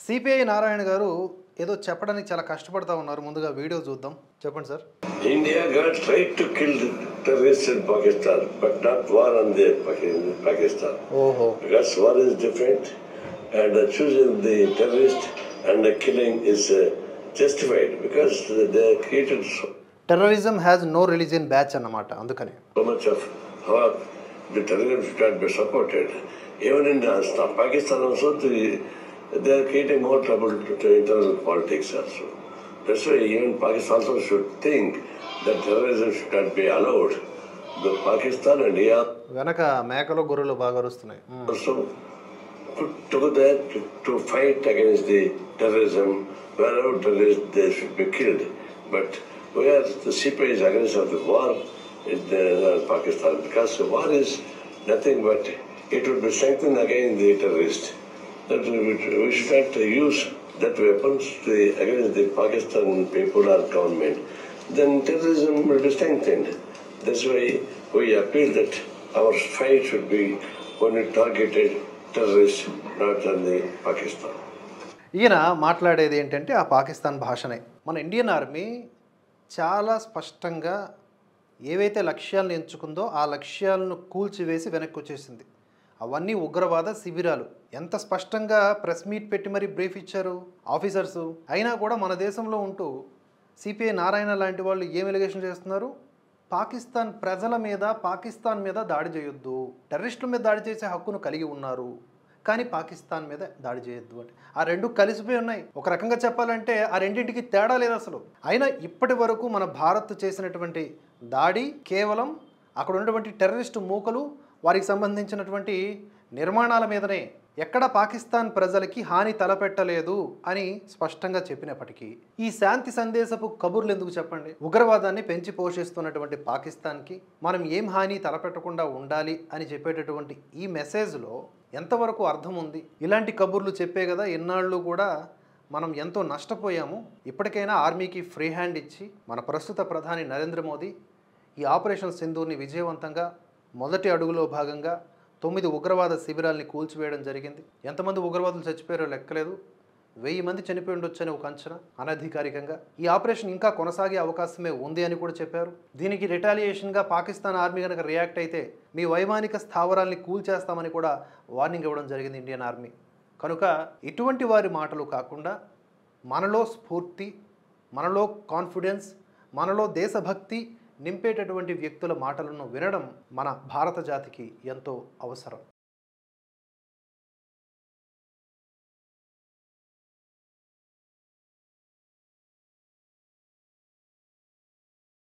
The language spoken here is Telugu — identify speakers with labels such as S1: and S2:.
S1: సిపిఐ నారాయణ గారు ఏదో చెప్పడానికి చాలా కష్టపడతా ఉన్నారు. ముందుగా వీడియో చూద్దాం. చెప్పండి sir.
S2: India got tried to kill the terrorists in Pakistan, but not war on the Pakistan.
S1: ఓహో.
S2: Because war is different, and choosing the terrorist and the killing is justified because they created
S1: terrorism has no religion batch అన్నమాట. అందుకని
S2: so much of how the terrorism should be supported. Even in Pakistan also, they are creating more trouble to internal politics also. That's why even Pakistan also should think that terrorism should not be allowed. The Pakistan and India
S1: వెనక మేకలు గొర్రెలు బాగా అరుస్తున్నాయి.
S2: also put together to fight against the terrorism. Wherever terrorists, they should be killed. But where the CPI is against of the war in Pakistan, because the war is nothing but it would be strengthened against the terrorists. That we should not use that weapons against the Pakistan people or government. Then terrorism will be strengthened. That's why we appeal that our fight should be only targeted terrorists, not on the Pakistan.
S1: ఈయన మాట్లాడేది ఏంటంటే ఆ పాకిస్తాన్ భాషనే. మన ఇండియన్ ఆర్మీ చాలా స్పష్టంగా ఏవైతే లక్ష్యాలను ఎంచుకుందో ఆ లక్ష్యాలను కూల్చివేసి వెనక్కి వచ్చేసింది. అవన్నీ ఉగ్రవాద శిబిరాలు. ఎంత స్పష్టంగా ప్రెస్ మీట్ పెట్టి మరి బ్రీఫ్ ఇచ్చారు ఆఫీసర్సు. అయినా కూడా మన దేశంలో ఉంటూ సిపిఐ నారాయణ లాంటి వాళ్ళు ఏం ఎలిగేషన్ చేస్తున్నారు? పాకిస్తాన్ ప్రజల మీద, పాకిస్తాన్ మీద దాడి చేయొద్దు, టెర్రరిస్టుల మీద దాడి చేసే హక్కును కలిగి ఉన్నారు, కానీ పాకిస్తాన్ మీద దాడి చేయొద్దు అంటే ఆ రెండు కలిసిపోయి ఉన్నాయి. ఒక రకంగా చెప్పాలంటే ఆ రెండింటికి తేడా లేదు అసలు. అయినా ఇప్పటి వరకు మన భారత్ చేసినటువంటి దాడి కేవలం అక్కడ ఉన్నటువంటి టెర్రరిస్టు మూకలు, వారికి సంబంధించినటువంటి నిర్మాణాల మీదనే. ఎక్కడ పాకిస్తాన్ ప్రజలకి హాని తలపెట్టలేదు అని స్పష్టంగా చెప్పినప్పటికీ ఈ శాంతి సందేశపు కబుర్లు ఎందుకు చెప్పండి? ఉగ్రవాదాన్ని పెంచి పోషిస్తున్నటువంటి పాకిస్తాన్కి మనం ఏం హాని తలపెట్టకుండా ఉండాలి అని చెప్పేటటువంటి ఈ మెసేజ్లో ఎంతవరకు అర్థం ఉంది? ఇలాంటి కబుర్లు చెప్పే కదా ఇన్నాళ్ళు కూడా మనం ఎంతో నష్టపోయాము. ఇప్పటికైనా ఆర్మీకి ఫ్రీ హ్యాండ్ ఇచ్చి మన ప్రస్తుత ప్రధాని నరేంద్ర మోదీ ఈ ఆపరేషన్ సింధూర్ని విజయవంతంగా మొదటి అడుగులో భాగంగా 9 ఉగ్రవాద శిబిరాల్ని కూల్చివేయడం జరిగింది. ఎంతమంది ఉగ్రవాదులు చచ్చిపోయారో లెక్కలేదు. 1000 మంది చనిపోయి ఉండొచ్చని ఒక అంచనా అనధికారికంగా. ఈ ఆపరేషన్ ఇంకా కొనసాగే అవకాశమే ఉంది అని కూడా చెప్పారు. దీనికి రిటాలియేషన్గా పాకిస్తాన్ ఆర్మీ కనుక రియాక్ట్ అయితే మీ వైమానిక స్థావరాల్ని కూల్చేస్తామని కూడా వార్నింగ్ ఇవ్వడం జరిగింది ఇండియన్ ఆర్మీ. కనుక ఇటువంటి వారి మాటలు కాకుండా మనలో స్ఫూర్తి, మనలో కాన్ఫిడెన్స్, మనలో దేశభక్తి నింపేటటువంటి వ్యక్తుల మాటలను వినడం మన భారత జాతికి ఎంతో అవసరం.